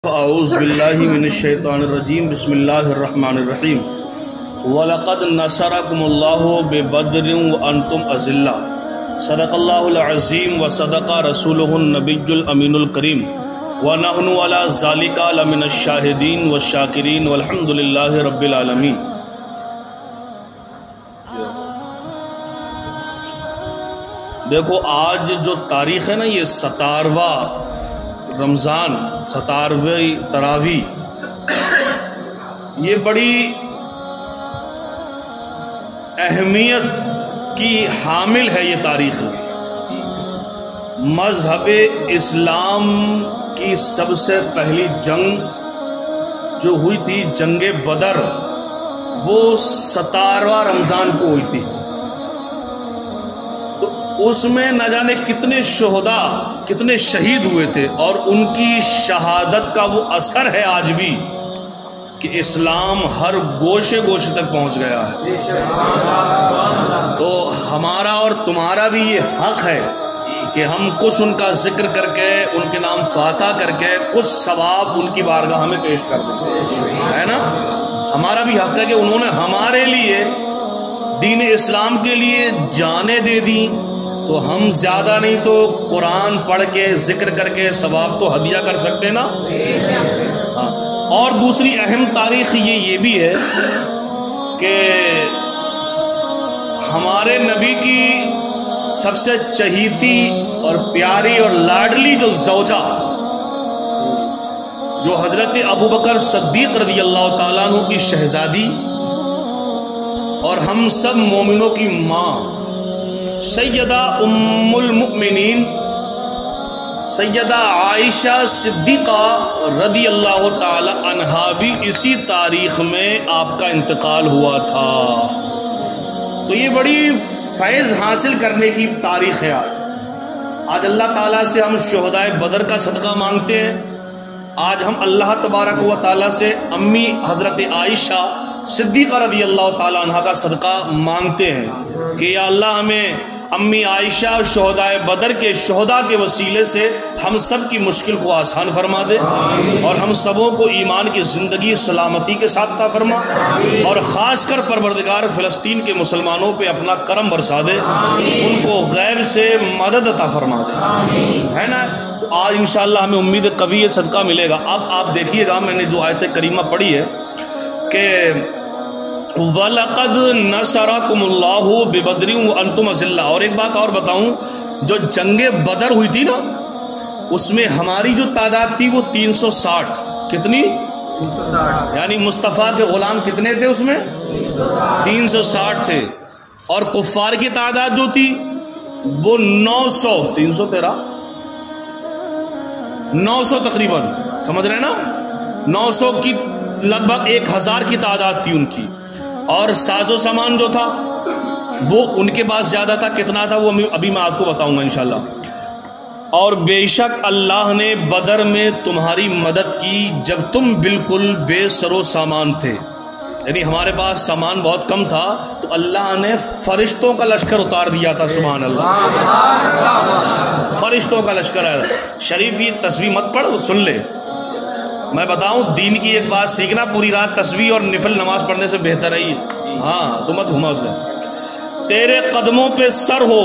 اعوذ باللہ من الشیطان الرجیم بسم اللہ الرحمن الرحیم وَلَقَدْ نَصَرَكُمُ اللَّهُ بِبَدْرٍ وَأَنْتُمْ أَذِلَّةٌ صدق اللہ العظیم وصدق رسولہ النبی الامین الکریم وَنَحْنُ عَلَى ذَلِكَ لَمِنَ الشَّاهِدِينَ وَالشَّاكِرِينَ وَالْحَمْدُ لِلَّهِ رَبِّ العالمین۔ دیکھو آج جو تاریخ ہے نا، یہ 17واں رمضان، 17ویں تراویح، یہ بڑی اہمیت کی حامل ہے۔ یہ تاریخ مذہب اسلام کی سب سے پہلی جنگ جو ہوئی تھی، جنگ بدر، وہ 17واں رمضان کو ہوئی تھی۔ اس میں نہ جانے کتنے شہداء، کتنے شہید ہوئے تھے، اور ان کی شہادت کا وہ اثر ہے آج بھی کہ اسلام ہر گوشے گوشے تک پہنچ گیا ہے۔ تو ہمارا اور تمہارا بھی یہ حق ہے کہ ہم کچھ ان کا ذکر کر کے، ان کے نام فاتحہ کر کے کچھ ثواب ان کی بارگاہ میں پیش کر دیں، ہے نا۔ ہمارا بھی حق ہے کہ انہوں نے ہمارے لیے، دین اسلام کے لیے جانیں دے دی، تو ہم زیادہ نہیں تو قرآن پڑھ کے ذکر کر کے ثواب تو ہدیہ کر سکتے نا۔ ہاں، اور دوسری اہم تاریخ یہ بھی ہے کہ ہمارے نبی کی سب سے چہیتی اور پیاری اور لاڈلی جو زوجہ، جو حضرت ابوبکر صدیق رضی اللہ تعالیٰ عنہ کی شہزادی اور ہم سب مومنوں کی ماں، سیدہ ام المؤمنین سیدہ عائشہ صدیقہ رضی اللہ تعالی عنہا بھی اسی تاریخ میں آپ کا انتقال ہوا تھا۔ تو یہ بڑی فیض حاصل کرنے کی تاریخ ہے۔ آج اللہ تعالیٰ سے ہم شہداء بدر کا صدقہ مانگتے ہیں۔ آج ہم اللہ تبارک و تعالیٰ سے امی حضرت عائشہ صدیقہ رضی اللہ تعالیٰ عنہ کا صدقہ مانگتے ہیں کہ یا اللہ ہمیں امی عائشہ شہداء بدر کے شہداء کے وسیلے سے ہم سب کی مشکل کو آسان فرما دے، اور ہم سبوں کو ایمان کی زندگی سلامتی کے ساتھ عطا فرما، اور خاص کر پروردگار فلسطین کے مسلمانوں پہ اپنا کرم برسا دے، ان کو غیب سے مدد عطا فرما دے، ہے نا۔ آج انشاءاللہ ہمیں امید قوی صدقہ ملے گا۔ اب آپ دیکھیے گا، میں نے جو آیت کریمہ پڑھی ہے کہ وَلَقَدْ نَصَرَكُمُ اللَّهُ بِبَدْرٍ وَأَنْتُمْ أَذِلَّةٌ۔ اور ایک بات اور بتاؤں، جو جنگ بدر ہوئی تھی نا، اس میں ہماری جو تعداد تھی وہ 360، کتنی؟ 360، یعنی مصطفیٰ کے غلام کتنے تھے اس میں؟ 360 تھے، اور کفار کی تعداد جو تھی وہ 900، 313، 900 تقریباً، سمجھ رہے ہیں نا، 900 کی لگ بھگ 1000 کی تعداد تھی ان کی، اور ساز و سامان جو تھا وہ ان کے پاس زیادہ تھا۔ کتنا تھا وہ ابھی میں آپ کو بتاؤں گا انشاءاللہ۔ اور بے شک اللہ نے بدر میں تمہاری مدد کی جب تم بالکل بے سر و سامان تھے، یعنی ہمارے پاس سامان بہت کم تھا، تو اللہ نے فرشتوں کا لشکر اتار دیا تھا۔ سبحان اللہ، فرشتوں کا لشکر ہے۔ شریف یہ تسبیح مت پڑھ، سن لے، میں بتاؤں دین کی ایک بات سیکھنا، پوری رات تسبیح اور نفل نماز پڑھنے سے بہتر ہے یہ۔ ہاں تو مت گھما اس میں۔ تیرے قدموں پہ سر ہو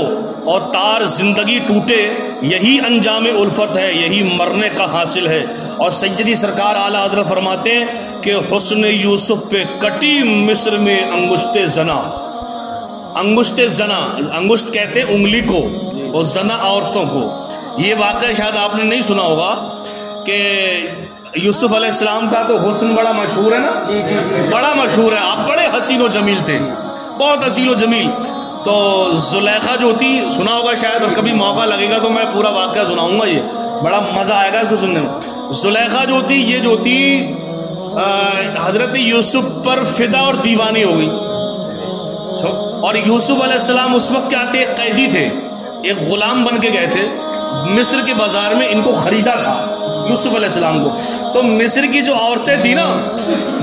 اور تار زندگی ٹوٹے، یہی انجام الفت ہے، یہی مرنے کا حاصل ہے۔ اور سیدی سرکار اعلیٰ حضرت فرماتے ہیں کہ حسن یوسف پہ کٹی مصر میں انگشت زنا۔ انگشت زنا، انگشت کہتے ہیں انگلی کو، اور زنا عورتوں کو۔ یہ واقعہ شاید آپ نے نہیں سنا ہوگا کہ یوسف علیہ السلام کا تو حسن بڑا مشہور ہے نا، بڑا مشہور ہے، آپ بڑے حسین و جمیل تھے، بہت حسین و جمیل۔ تو زلیخا جو تھی، سنا ہوگا شاید، اور کبھی موقع لگے گا تو میں پورا واقعہ سناؤں گا، یہ بڑا مزہ آئے گا اس کو سننے میں۔ زلیخا جو تھی، یہ جو تھی حضرت یوسف پر فدا اور دیوانی ہو گئی، اور یوسف علیہ السلام اس وقت کیا تھے، ایک قیدی تھے، ایک غلام بن کے گئے تھے مصر کے بازار میں، ان کو خریدا تھا یوسف علیہ السلام کو۔ تو مصر کی جو عورتیں تھیں نا،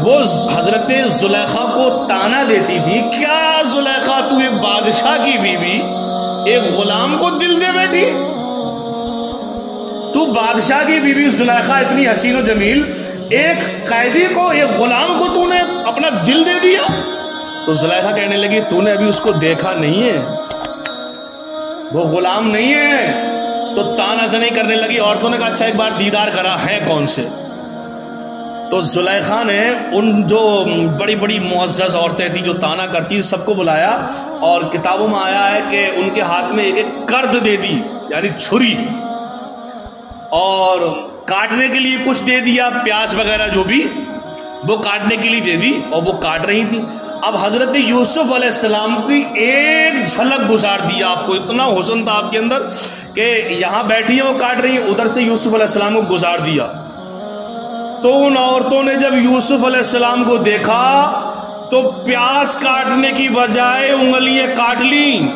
وہ حضرت زلیخا کو تانا دیتی تھی، کیا زلیخا تو ایک بادشاہ کی بیوی ایک غلام کو دل دے بیٹھی، تو بادشاہ کی بیوی زلیخا اتنی حسین و جمیل، ایک قیدی کو، ایک غلام کو تو نے اپنا دل دے دیا؟ تو زلیخا کہنے لگی تو نے ابھی اس کو دیکھا نہیں ہے، وہ غلام نہیں ہے۔ تو تانا زنی کرنے لگی۔ عورتوں نے کہا اچھا ایک بار دیدار کرا، ہے کون سے؟ تو زلیخا نے ان جو بڑی بڑی معزز عورتیں تھیں جو تانا کرتی، سب کو بلایا، اور کتابوں میں آیا ہے کہ ان کے ہاتھ میں ایک ایک کرد دے دی، یعنی چھری، اور کاٹنے کے لیے کچھ دے دیا، پیاز وغیرہ جو بھی وہ کاٹنے کے لیے دے دی، اور وہ کاٹ رہی تھی۔ اب حضرت یوسف علیہ السلام کی ایک جھلک گزار دیا آپ کو، اتنا حسن تھا آپ کے اندر کہ یہاں بیٹھی ہیں وہ کاٹ رہی ہیں، ادھر سے یوسف علیہ السلام کو گزار دیا۔ تو ان عورتوں نے جب یوسف علیہ السلام کو دیکھا تو پیاز کاٹنے کی بجائے انگلیاں کاٹ لیں،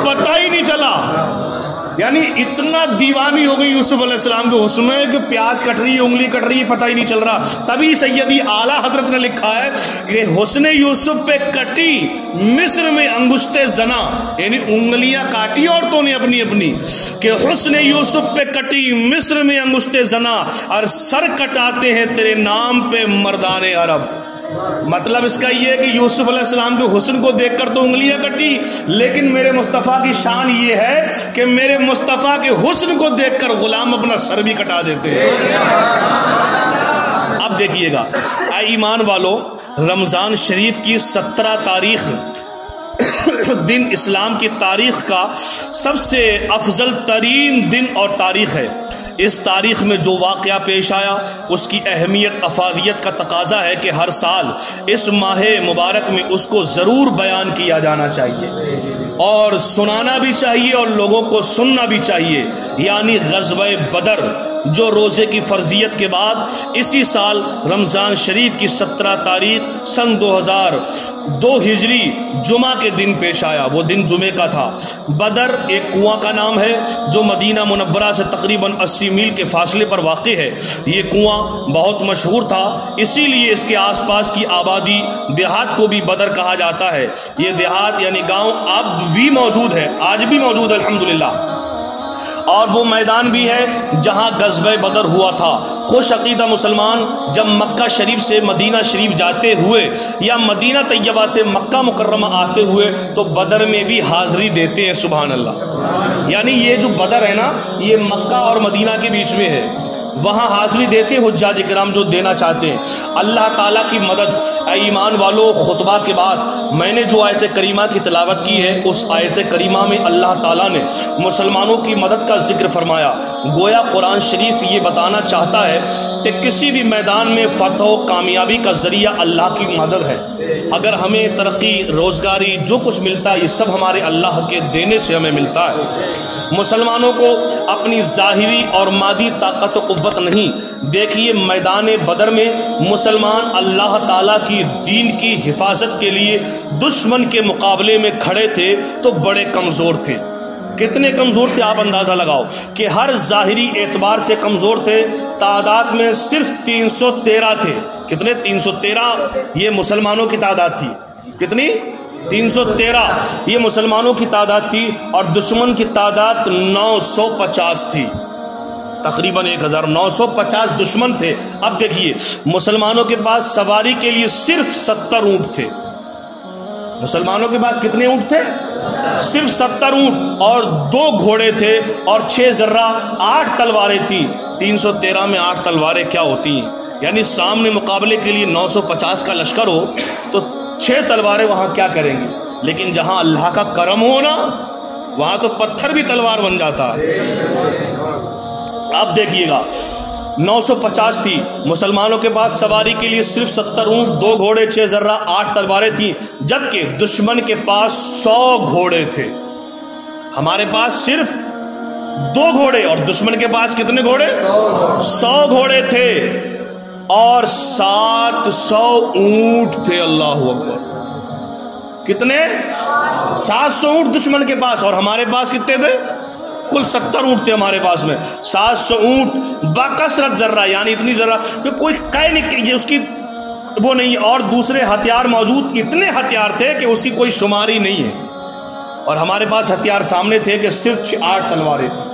پتہ ہی نہیں چلا۔ یعنی اتنا دیوانی ہو گئی یوسف علیہ السلام کے حسن میں کہ پیاز کٹ رہی ہے، انگلی کٹ رہی ہے، پتہ ہی نہیں چل رہا۔ تبھی سیدی اعلیٰ حضرت نے لکھا ہے کہ حسن یوسف پہ کٹی مصر میں انگشت زنا، یعنی انگلیاں کاٹی عورتوں نے اپنی اپنی، کہ حسن یوسف پہ کٹی مصر میں انگشت زنا، اور سر کٹاتے ہیں تیرے نام پہ مردان عرب۔ مطلب اس کا یہ ہے کہ یوسف علیہ السلام کے حسن کو دیکھ کر تو انگلیاں کٹی، لیکن میرے مصطفیٰ کی شان یہ ہے کہ میرے مصطفیٰ کے حسن کو دیکھ کر غلام اپنا سر بھی کٹا دیتے ہیں۔ اب دیکھیے گا اے ایمان والو، رمضان شریف کی 17 تاریخ دن اسلام کی تاریخ کا سب سے افضل ترین دن اور تاریخ ہے۔ اس تاریخ میں جو واقعہ پیش آیا اس کی اہمیت افادیت کا تقاضا ہے کہ ہر سال اس ماہ مبارک میں اس کو ضرور بیان کیا جانا چاہیے، اور سنانا بھی چاہیے، اور لوگوں کو سننا بھی چاہیے۔ یعنی غزوہ بدر جو روزے کی فرضیت کے بعد اسی سال رمضان شریف کی 17 تاریخ سن 2002 ہجری جمعہ کے دن پیش آیا، وہ دن جمعے کا تھا۔ بدر ایک کنواں کا نام ہے جو مدینہ منورہ سے تقریباً 80 میل کے فاصلے پر واقع ہے۔ یہ کنواں بہت مشہور تھا، اسی لیے اس کے آس پاس کی آبادی دیہات کو بھی بدر کہا جاتا ہے۔ یہ دیہات یعنی گاؤں اب بھی موجود ہے، آج بھی موجود ہے الحمدللہ، اور وہ میدان بھی ہے جہاں غزوہ بدر ہوا تھا۔ خوش عقیدہ مسلمان جب مکہ شریف سے مدینہ شریف جاتے ہوئے یا مدینہ طیبہ سے مکہ مکرمہ آتے ہوئے تو بدر میں بھی حاضری دیتے ہیں، سبحان اللہ۔ یعنی یہ جو بدر ہے نا، یہ مکہ اور مدینہ کے بیچ میں ہے، وہاں حاضری دیتے حجاج کرام جو دینا چاہتے ہیں۔ اللہ تعالیٰ کی مدد۔ اے ایمان والو، خطبہ کے بعد میں نے جو آیت کریمہ کی تلاوت کی ہے، اس آیت کریمہ میں اللہ تعالیٰ نے مسلمانوں کی مدد کا ذکر فرمایا۔ گویا قرآن شریف یہ بتانا چاہتا ہے کہ کسی بھی میدان میں فتح و کامیابی کا ذریعہ اللہ کی مدد ہے۔ اگر ہمیں ترقی، روزگاری، جو کچھ ملتا ہے یہ سب ہمارے اللہ کے دینے سے ہمیں ملتا ہے۔ مسلمانوں کو اپنی ظاہری اور مادی طاقت و قوت نہیں۔ دیکھیے میدان بدر میں مسلمان اللہ تعالیٰ کی دین کی حفاظت کے لیے دشمن کے مقابلے میں کھڑے تھے تو بڑے کمزور تھے۔ کتنے کمزور تھے آپ اندازہ لگاؤ کہ ہر ظاہری اعتبار سے کمزور تھے۔ تعداد میں صرف 313 تھے۔ کتنے؟ 313 یہ مسلمانوں کی تعداد تھی۔ کتنی؟ 313 یہ مسلمانوں کی تعداد تھی، اور دشمن کی تعداد 950 تھی، تقریباً 1950 دشمن تھے۔ اب دیکھیے مسلمانوں کے پاس سواری کے لیے صرف 70 اونٹ تھے۔ مسلمانوں کے پاس کتنے اونٹ تھے؟ صرف 70 اونٹ، اور 2 گھوڑے تھے، اور 6 ذرہ 8 تلواریں تھیں۔ 313 میں 8 تلواریں کیا ہوتی ہیں؟ یعنی سامنے مقابلے کے لیے 950 کا لشکر ہو تو 6 تلواریں وہاں کیا کریں گی؟ لیکن جہاں اللہ کا کرم ہو نا، وہاں تو پتھر بھی تلوار بن جاتا ہے۔ اب دیکھیے گا 950 تھی، مسلمانوں کے پاس سواری کے لیے صرف 70 اونٹ، 2 گھوڑے، 6 ذرہ 8 تلواریں تھیں، جبکہ دشمن کے پاس 100 گھوڑے تھے۔ ہمارے پاس صرف 2 گھوڑے، اور دشمن کے پاس کتنے گھوڑے؟ 100 گھوڑے تھے، اور 700 اونٹ تھے۔ اللہ اکبر! کتنے؟ 700 اونٹ دشمن کے پاس، اور ہمارے پاس کتنے تھے؟ کل 70 اونٹ تھے ہمارے پاس میں۔ 700 اونٹ بکثرت ذرہ، یعنی اتنی ذرہ کہ کوئی کہہ نہیں کہ اس کی وہ نہیں، اور دوسرے ہتھیار موجود، اتنے ہتھیار تھے کہ اس کی کوئی شماری نہیں ہے۔ اور ہمارے پاس ہتھیار سامنے تھے کہ صرف 8 تلواریں تھیں۔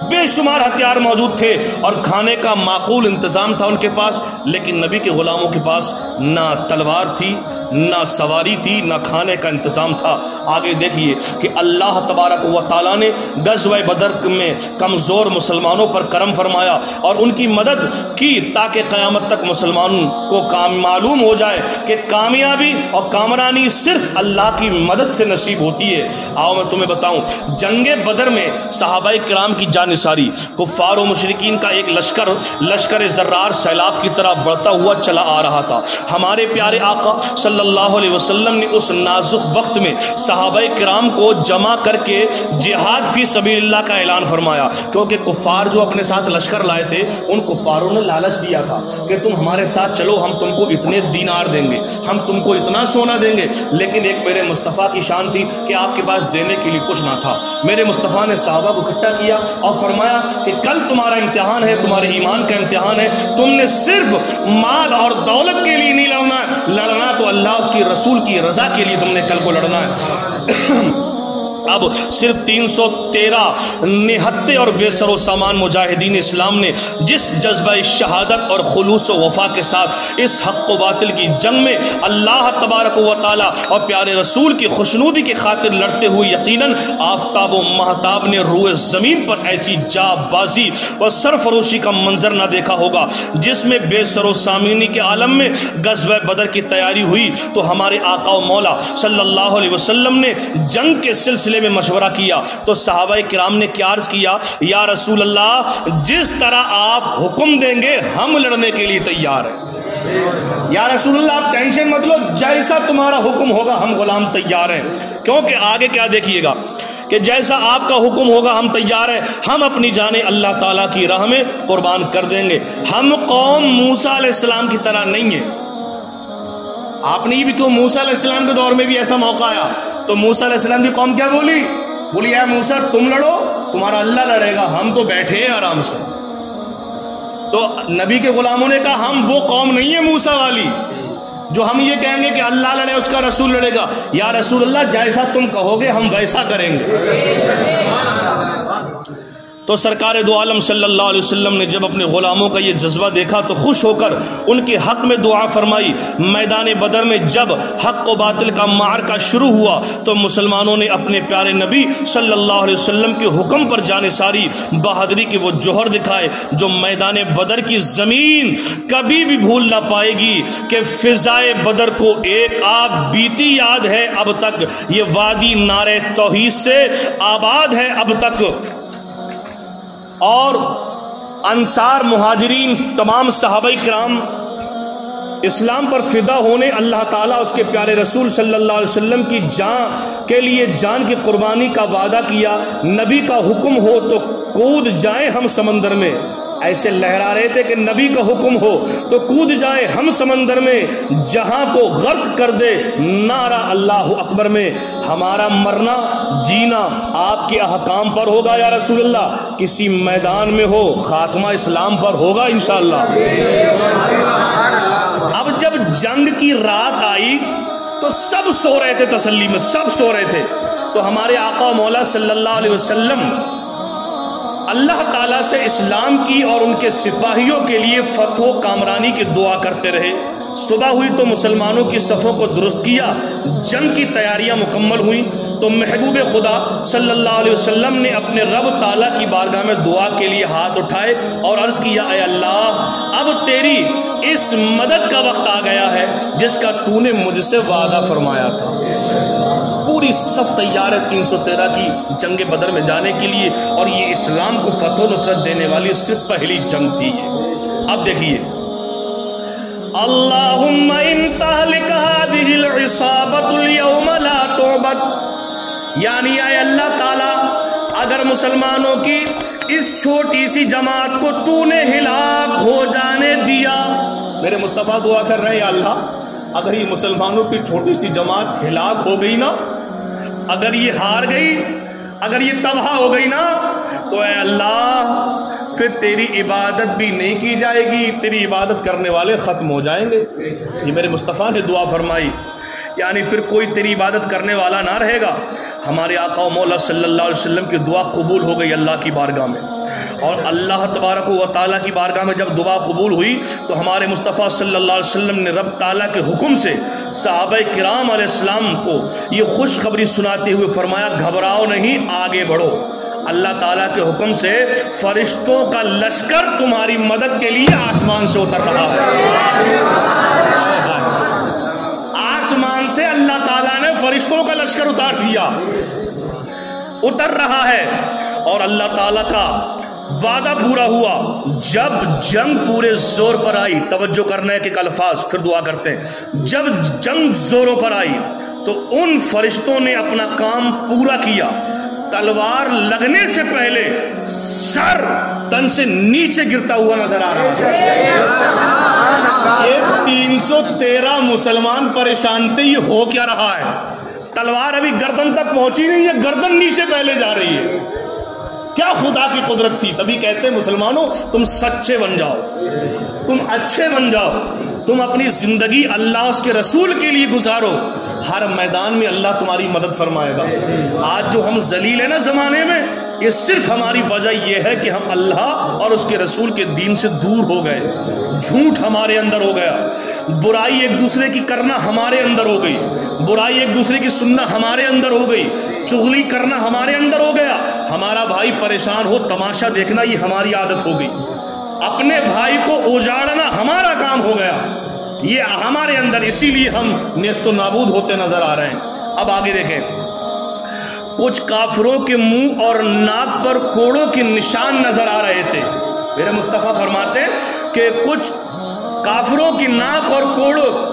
بے شمار ہتھیار موجود تھے اور کھانے کا معقول انتظام تھا ان کے پاس، لیکن نبی کے غلاموں کے پاس نہ تلوار تھی، نہ سواری تھی، نہ کھانے کا انتظام تھا۔ آگے دیکھیے کہ اللہ تبارک و تعالیٰ نے غزوہ بدر میں کمزور مسلمانوں پر کرم فرمایا اور ان کی مدد کی، تاکہ قیامت تک مسلمانوں کو معلوم ہو جائے کہ کامیابی اور کامرانی صرف اللہ کی مدد سے نصیب ہوتی ہے۔ آؤ میں تمہیں بتاؤں، جنگ بدر میں صحابہ کرام کی جانثاری، کفار و مشرکین کا ایک لشکر زرار سیلاب کی طرح بڑھتا ہوا چلا آ رہا تھا۔ ہمارے پیارے آقا صلی اللہ علیہ وسلم نے اس نازک وقت میں صحابہ کرام کو جمع کر کے جہاد فی سبیل اللہ کا اعلان فرمایا، کیونکہ کفار جو اپنے ساتھ لشکر لائے تھے، ان کفاروں نے لالچ دیا تھا کہ تم ہمارے ساتھ چلو، ہم تم کو اتنے دینار دیں گے، ہم تم کو اتنا سونا دیں گے، لیکن ایک میرے مصطفیٰ کی شان تھی کہ آپ کے پاس دینے کے لیے کچھ نہ تھا۔ میرے مصطفیٰ نے صحابہ کو اکٹھا کیا اور فرمایا کہ کل تمہارا امتحان ہے، تمہارے ایمان کا امتحان ہے، تم نے صرف مال اور دولت کے لیے نہیں لڑنا تو اللہ اس کی رسول کی رضا کے لیے تم نے کل کو لڑنا ہے۔ اب صرف 313 نہتے اور بے سر و سامان مجاہدین اسلام نے جس جذبہ شہادت اور خلوص و وفا کے ساتھ اس حق و باطل کی جنگ میں اللہ تبارک و تعالی اور پیارے رسول کی خوشنودی کی خاطر لڑتے ہوئے، یقیناً آفتاب و مہتاب نے روئے زمین پر ایسی جا بازی اور سرفروشی کا منظر نہ دیکھا ہوگا جس میں بے سر و سامینی کے عالم میں غزوہ بدر کی تیاری ہوئی۔ تو ہمارے آقا و مولا صلی اللہ علیہ وسلم نے جنگ کے سلسلے میں مشورہ کیا تو صحابہ کرام نے کیا عرض کیا، یا رسول اللہ جس طرح آپ حکم دیں گے ہم لڑنے کے لیے تیار ہیں۔ یا رسول اللہ آپ ٹینشن مت لو، جیسا تمہارا حکم ہوگا ہم غلام تیار ہیں۔ کیونکہ آگے کیا دیکھیے گا کہ جیسا آپ کا حکم ہوگا ہم تیار ہیں، ہم اپنی جانیں اللہ تعالیٰ کی راہ میں قربان کر دیں گے۔ ہم قوم موسیٰ علیہ السلام کی طرح نہیں ہیں۔ آپ نے بھی کیوں، موسیٰ علیہ السلام کے دور میں بھی ایسا موقع آیا تو موسیٰ علیہ السلام کی قوم کیا بولی اے موسیٰ تم لڑو، تمہارا اللہ لڑے گا، ہم تو بیٹھے ہیں آرام سے۔ تو نبی کے غلاموں نے کہا ہم وہ قوم نہیں ہے موسیٰ والی جو ہم یہ کہیں گے کہ اللہ لڑے اس کا رسول لڑے گا۔ یا رسول اللہ جیسا تم کہو گے ہم ویسا کریں گے۔ تو سرکار دو عالم صلی اللہ علیہ وسلم نے جب اپنے غلاموں کا یہ جذبہ دیکھا تو خوش ہو کر ان کے حق میں دعا فرمائی۔ میدان بدر میں جب حق و باطل کا معرکہ شروع ہوا تو مسلمانوں نے اپنے پیارے نبی صلی اللہ علیہ وسلم کے حکم پر جانثاری بہادری کے وہ جوہر دکھائے جو میدان بدر کی زمین کبھی بھی بھول نہ پائے گی کہ فضائے بدر کو ایک آگ بیتی یاد ہے اب تک، یہ وادی نعرے توحید سے آباد ہے اب تک۔ اور انصار مہاجرین تمام صحابہ کرام اسلام پر فدا ہونے اللہ تعالیٰ اس کے پیارے رسول صلی اللہ علیہ وسلم کی جان کے لیے جان کی قربانی کا وعدہ کیا۔ نبی کا حکم ہو تو کود جائیں ہم سمندر میں، ایسے لہرا رہے تھے کہ نبی کا حکم ہو تو کود جائیں ہم سمندر میں، جہاں کو غرق کر دے نعرہ اللہ اکبر میں۔ ہمارا مرنا جینا آپ کے احکام پر ہوگا یا رسول اللہ، کسی میدان میں ہو خاتمہ اسلام پر ہوگا انشاءاللہ۔ اب جب جنگ کی رات آئی تو سب سو رہے تھے، تسلی میں سب سو رہے تھے، تو ہمارے آقا مولا صلی اللہ علیہ وسلم اللہ تعالیٰ سے اسلام کی اور ان کے سپاہیوں کے لیے فتح و کامرانی کی دعا کرتے رہے۔ صبح ہوئی تو مسلمانوں کی صفوں کو درست کیا، جنگ کی تیاریاں مکمل ہوئیں تو محبوب خدا صلی اللہ علیہ وسلم نے اپنے رب تعالیٰ کی بارگاہ میں دعا کے لیے ہاتھ اٹھائے اور عرض کیا، اے اللہ اب تیری اس مدد کا وقت آ گیا ہے جس کا تو نے مجھ سے وعدہ فرمایا تھا۔ پوری صف تیار ہے 313 کی جنگ بدر میں جانے کے لیے، اور یہ اسلام کو فتح و نصرت دینے والی صرف پہلی جنگ تھی۔ اب دیکھیے، اللہم ان تہلک ہذہ العصابۃ اليوم لا تعبد، یعنی اے اللہ تعالی اگر مسلمانوں کی اس چھوٹی سی جماعت کو تو نے ہلاک ہو جانے دیا، میرے مصطفیٰ دعا کر رہے ہیں یا اللہ اگر یہ مسلمانوں کی چھوٹی سی جماعت ہلاک ہو گئی نا، اگر یہ ہار گئی، اگر یہ تباہ ہو گئی نا، تو اے اللہ پھر تیری عبادت بھی نہیں کی جائے گی، تیری عبادت کرنے والے ختم ہو جائیں گے۔ یہ میرے مصطفیٰ نے دعا فرمائی، یعنی پھر کوئی تیری عبادت کرنے والا نہ رہے گا۔ ہمارے آقا و مولا صلی اللہ علیہ وسلم کی دعا قبول ہو گئی اللہ کی بارگاہ میں۔ اور اللہ تبارک و تعالیٰ کی بارگاہ میں جب دعا قبول ہوئی تو ہمارے مصطفیٰ صلی اللہ علیہ وسلم نے رب تعالیٰ کے حکم سے صحابہ کرام علیہ السلام کو یہ خوشخبری سناتے ہوئے فرمایا گھبراؤ نہیں، آگے بڑھو، اللہ تعالیٰ کے حکم سے فرشتوں کا لشکر تمہاری مدد کے لیے آسمان سے اتر رہا ہے۔ آسمان سے اللہ تعالیٰ نے فرشتوں کا لشکر اتر رہا ہے، اور اللہ تعالیٰ کا وعدہ پورا ہوا۔ جب جنگ پورے زور پر آئی، توجہ کرنے کے الفاظ پھر دعا کرتے ہیں، جب جنگ زوروں پر آئی تو ان فرشتوں نے اپنا کام پورا کیا، تلوار لگنے سے پہلے سر تن سے نیچے گرتا ہوا نظر آ رہا ہے۔ یہ 313 مسلمان پریشان تھے، یہ ہو کیا رہا ہے؟ تلوار ابھی گردن تک پہنچی نہیں ہے، گردن نیچے پہلے جا رہی ہے۔ کیا خدا کی قدرت تھی! تبھی کہتے ہیں مسلمانوں تم سچے بن جاؤ، تم اچھے بن جاؤ، تم اپنی زندگی اللہ اس کے رسول کے لیے گزارو، ہر میدان میں اللہ تمہاری مدد فرمائے گا۔ آج جو ہم ذلیل ہیں نا زمانے میں، یہ صرف ہماری وجہ یہ ہے کہ ہم اللہ اور اس کے رسول کے دین سے دور ہو گئے، جھوٹ ہمارے اندر ہو گیا، برائی ایک دوسرے کی کرنا ہمارے اندر ہو گئی، برائی ایک دوسرے کی سننا ہمارے اندر ہو گئی، چغلی کرنا ہمارے اندر ہو گیا، ہمارا بھائی پریشان ہو تماشا دیکھنا یہ ہماری عادت ہو گئی، اپنے بھائی کو اجاڑنا ہمارا کام ہو گیا، یہ ہمارے اندر، اسی لیے ہم نیست و نابود ہوتے نظر آ رہے ہیں۔ اب آگے دیکھیں، کچھ کافروں کے منہ اور ناک پر کوڑوں کے نشان نظر آ رہے تھے۔ میرے مصطفیٰ فرماتے ہیں کہ کچھ کافروں کی ناک اور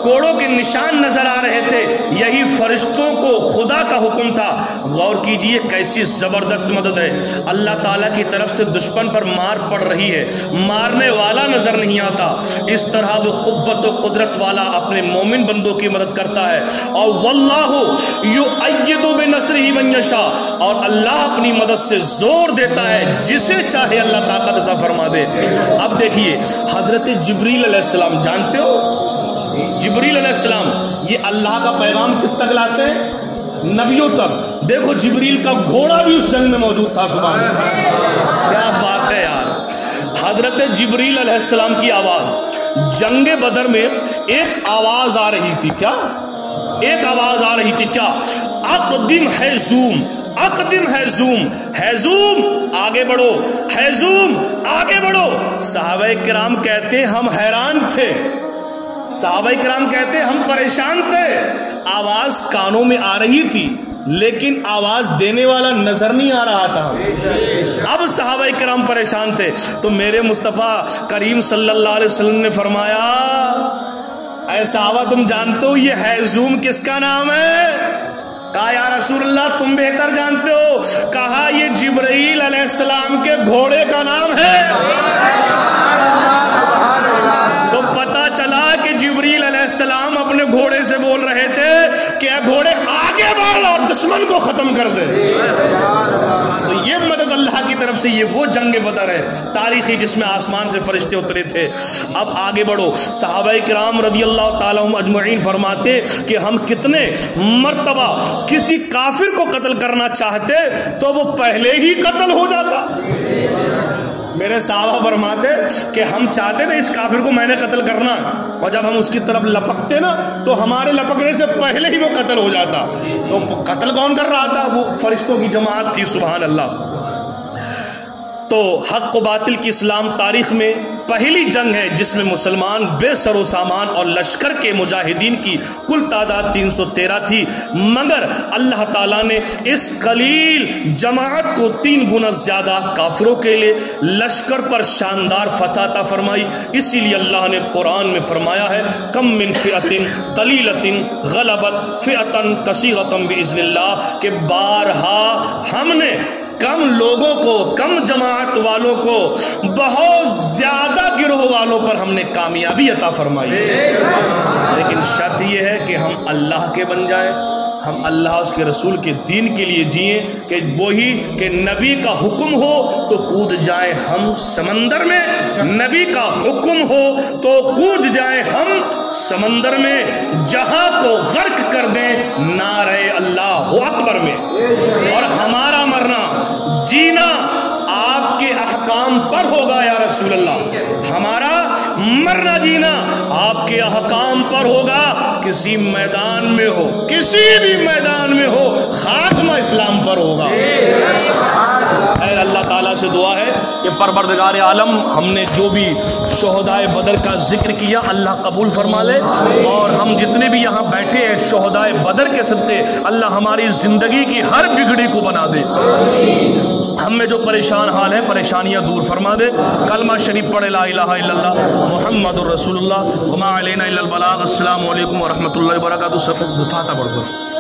کوڑوں کے نشان نظر آ رہے تھے، یہی فرشتوں کو خدا کا حکم تھا۔ غور کیجئے کیسی زبردست مدد ہے، اللہ تعالیٰ کی طرف سے دشمن پر مار پڑ رہی ہے، مارنے والا نظر نہیں آتا، اس طرح وہ قوت و قدرت والا اپنے مومن بندوں کی مدد کرتا ہے، اور واللہ یؤید بنصرہ من یشاء، اور اللہ اپنی مدد سے زور دیتا ہے جسے چاہے اللہ طاقت عطا فرما دے۔ اب دیکھیے حضرت جبریل علیہ السلام، جانتے ہو جبریل علیہ السلام یہ اللہ کا پیغام کس تک لاتے ہیں؟ نبیوں تک۔ دیکھو جبریل کا گھوڑا بھی اس جنگ میں موجود تھا، سبحان اللہ، کیا بات ہے یار۔ حضرت جبریل علیہ السلام کی آواز، جنگ بدر میں ایک آواز آ رہی تھی، کیا ایک آواز آ رہی تھی؟ کیا؟ اقدم حیزوم، اقدم حیزوم، حیزوم آگے بڑھو، حیزوم آگے بڑھو۔ صحابہ کرام کہتے ہیں ہم حیران تھے، صحابہ کرام کہتے ہیں ہم پریشان تھے، آواز کانوں میں آ رہی تھی لیکن آواز دینے والا نظر نہیں آ رہا تھا۔ اب صحابہ کرام پریشان تھے تو میرے مصطفیٰ کریم صلی اللہ علیہ وسلم نے فرمایا، اے صحابہ تم جانتے ہو یہ حیزوم کس کا نام ہے؟ کہا یا رسول اللہ تم بہتر جانتے ہو۔ کہا یہ جبرائیل علیہ السلام کے گھوڑے کا نام ہے۔ تو پتہ چلا کہ جبریل علیہ السلام اپنے گھوڑے سے بول رہے تھے کہ اے گھوڑے آگے بڑھ اور دشمن کو ختم کر دے۔ تو یہ مدد اللہ کی طرف سے، یہ وہ جنگ بدر ہے تاریخی جس میں آسمان سے فرشتے اترے تھے۔ اب آگے بڑھو، صحابہ کرام رضی اللہ تعالیٰ عنہم اجمعین فرماتے کہ ہم کتنے مرتبہ کسی کافر کو قتل کرنا چاہتے تو وہ پہلے ہی قتل ہو جاتا۔ میرے صحابہ فرماتے کہ ہم چاہتے تھے اس کافر کو میں نے قتل کرنا، اور جب ہم اس کی طرف لپکتے نا تو ہمارے لپکنے سے پہلے ہی وہ قتل ہو جاتا۔ تو قتل کون کر رہا تھا؟ وہ فرشتوں کی جماعت تھی، سبحان اللہ۔ تو حق و باطل کی اسلام تاریخ میں پہلی جنگ ہے جس میں مسلمان بے سر و سامان اور لشکر کے مجاہدین کی کل تعداد 313 تھی، مگر اللہ تعالیٰ نے اس قلیل جماعت کو 3 گنا زیادہ کافروں کے لیے لشکر پر شاندار فتح عطا فرمائی۔ اسی لیے اللہ نے قرآن میں فرمایا ہے کم من فئۃ قلیلۃ غلبت فئۃ کثیرۃ باذن اللہ، کہ بارہا ہم نے کم لوگوں کو، کم جماعت والوں کو بہت زیادہ گروہ والوں پر ہم نے کامیابی عطا فرمائی۔ لیکن شرط یہ ہے کہ ہم اللہ کے بن جائیں، ہم اللہ اس کے رسول کے دین کے لیے جئیں، کہ وہی کہ نبی کا حکم ہو تو کود جائیں ہم سمندر میں، نبی کا حکم ہو تو کود جائیں ہم سمندر میں، جہاں کو غرق کر دیں نعرہ اللہ اکبر میں، اور ہمارا مرنا جینا آپ کے احکام پر ہوگا یا رسول اللہ، ہمارا مرنا جینا آپ کے احکام پر ہوگا، کسی میدان میں ہو، کسی بھی میدان میں ہو، خاتمہ اسلام پر ہوگا۔ خیر اللہ تعالیٰ سے دعا ہے کہ پروردگار عالم ہم نے جو بھی شہدائے بدر کا ذکر کیا اللہ قبول فرما لے، اور ہم جتنے بھی یہاں بیٹھے ہیں شہدائے بدر کے صدقے اللہ ہماری زندگی کی ہر بگڑی کو بنا دے، ہم میں جو پریشان حال ہے پریشانیاں دور فرما دے۔ کلمہ شریف پڑھے لا الہ الا اللہ محمد الرسول اللہ وما علینا الا البلاغ۔ السلام علیکم ورحمۃ اللہ وبرکاتہ۔ فاتحہ پڑھ دو۔